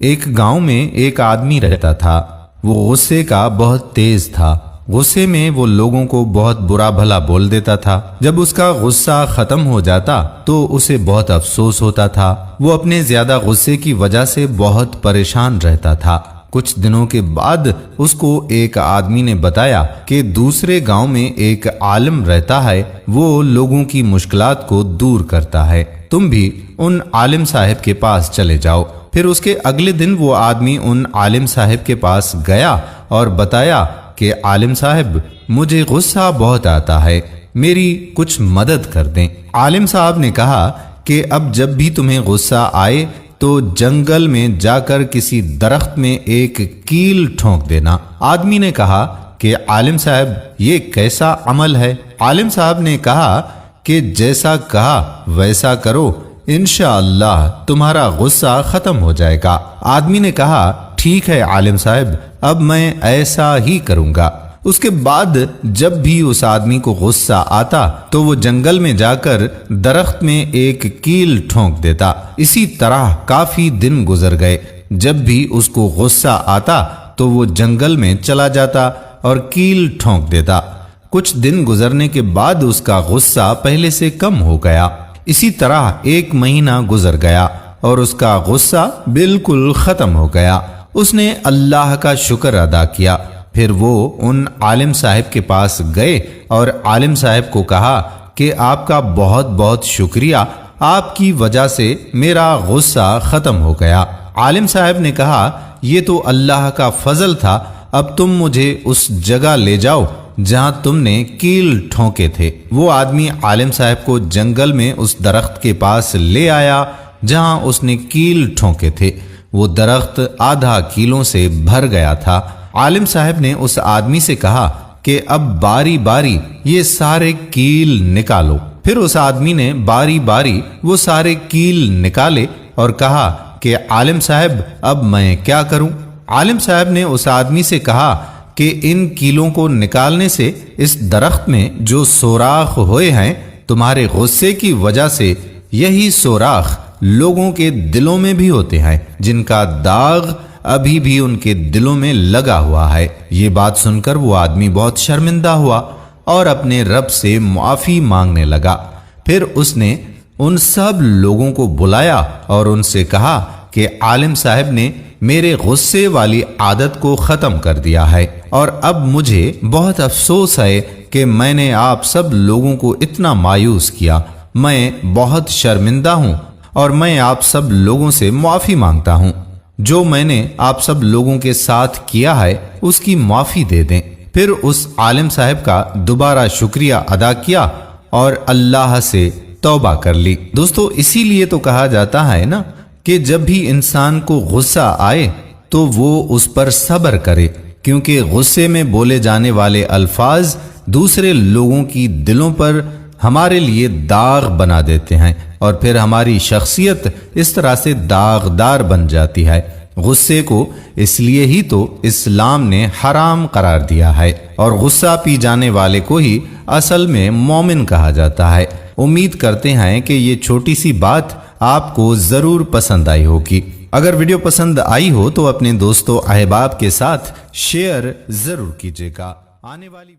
ایک گاؤں میں ایک آدمی رہتا تھا۔ وہ غصے کا بہت تیز تھا۔ غصے میں وہ لوگوں کو بہت برا بھلا بول دیتا تھا۔ جب اس کا غصہ ختم ہو جاتا تو اسے بہت افسوس ہوتا تھا۔ وہ اپنے زیادہ غصے کی وجہ سے بہت پریشان رہتا تھا۔ کچھ دنوں کے بعد اس کو ایک آدمی نے بتایا کہ دوسرے گاؤں میں ایک عالم رہتا ہے، وہ لوگوں کی مشکلات کو دور کرتا ہے، تم بھی ان عالم صاحب کے پاس چلے جاؤ۔ پھر اس کے اگلے دن وہ آدمی ان عالم صاحب کے پاس گیا اور بتایا کہ عالم صاحب، مجھے غصہ بہت آتا ہے، میری کچھ مدد کر دیں۔ عالم صاحب نے کہا کہ اب جب بھی تمہیں غصہ آئے تو جنگل میں جا کر کسی درخت میں ایک کیل ٹھونک دینا۔ آدمی نے کہا کہ عالم صاحب، یہ کیسا عمل ہے؟ عالم صاحب نے کہا کہ جیسا کہا ویسا کرو، انشاءاللہ تمہارا غصہ ختم ہو جائے گا۔ آدمی نے کہا ٹھیک ہے عالم صاحب، اب میں ایسا ہی کروں گا۔ اس کے بعد جب بھی اس آدمی کو غصہ آتا تو وہ جنگل میں جا کر درخت میں ایک کیل ٹھونک دیتا۔ اسی طرح کافی دن گزر گئے۔ جب بھی اس کو غصہ آتا تو وہ جنگل میں چلا جاتا اور کیل ٹھونک دیتا۔ کچھ دن گزرنے کے بعد اس کا غصہ پہلے سے کم ہو گیا۔ اسی طرح ایک مہینہ گزر گیا اور اس کا غصہ بالکل ختم ہو گیا۔ اس نے اللہ کا شکر ادا کیا۔ پھر وہ ان عالم صاحب کے پاس گئے اور عالم صاحب کو کہا کہ آپ کا بہت بہت شکریہ، آپ کی وجہ سے میرا غصہ ختم ہو گیا۔ عالم صاحب نے کہا یہ تو اللہ کا فضل تھا، اب تم مجھے اس جگہ لے جاؤ جہاں تم نے کیل ٹھونکے تھے۔ وہ آدمی عالم صاحب کو جنگل میں اس درخت کے پاس لے آیا جہاں اس نے کیل ٹھونکے تھے۔ وہ درخت آدھا کیلوں سے بھر گیا تھا۔ عالم صاحب نے اس آدمی سے کہا کہ اب باری باری یہ سارے کیل نکالو۔ پھر اس آدمی نے باری باری وہ سارے کیل نکالے اور کہا کہ عالم صاحب، اب میں کیا کروں؟ عالم صاحب نے اس آدمی سے کہا کہ ان کیلوں کو نکالنے سے اس درخت میں جو سوراخ ہوئے ہیں، تمہارے غصے کی وجہ سے یہی سوراخ لوگوں کے دلوں میں بھی ہوتے ہیں، جن کا داغ ابھی بھی ان کے دلوں میں لگا ہوا ہے۔ یہ بات سن کر وہ آدمی بہت شرمندہ ہوا اور اپنے رب سے معافی مانگنے لگا۔ پھر اس نے ان سب لوگوں کو بلایا اور ان سے کہا کہ عالم صاحب نے میرے غصے والی عادت کو ختم کر دیا ہے، اور اب مجھے بہت افسوس ہے کہ میں نے آپ سب لوگوں کو اتنا مایوس کیا۔ میں بہت شرمندہ ہوں اور میں آپ سب لوگوں سے معافی مانگتا ہوں۔ جو میں نے آپ سب لوگوں کے ساتھ کیا ہے اس کی معافی دے دیں۔ پھر اس عالم صاحب کا دوبارہ شکریہ ادا کیا اور اللہ سے توبہ کر لی۔ دوستو، اسی لیے تو کہا جاتا ہے نا کہ جب بھی انسان کو غصہ آئے تو وہ اس پر صبر کرے، کیونکہ غصے میں بولے جانے والے الفاظ دوسرے لوگوں کی دلوں پر ہمارے لیے داغ بنا دیتے ہیں اور پھر ہماری شخصیت اس طرح سے داغدار بن جاتی ہے۔ غصے کو اس لیے ہی تو اسلام نے حرام قرار دیا ہے، اور غصہ پی جانے والے کو ہی اصل میں مومن کہا جاتا ہے۔ امید کرتے ہیں کہ یہ چھوٹی سی بات آپ کو ضرور پسند آئی ہوگی۔ اگر ویڈیو پسند آئی ہو تو اپنے دوستوں احباب کے ساتھ شیئر ضرور کیجیے گا۔ آنے والی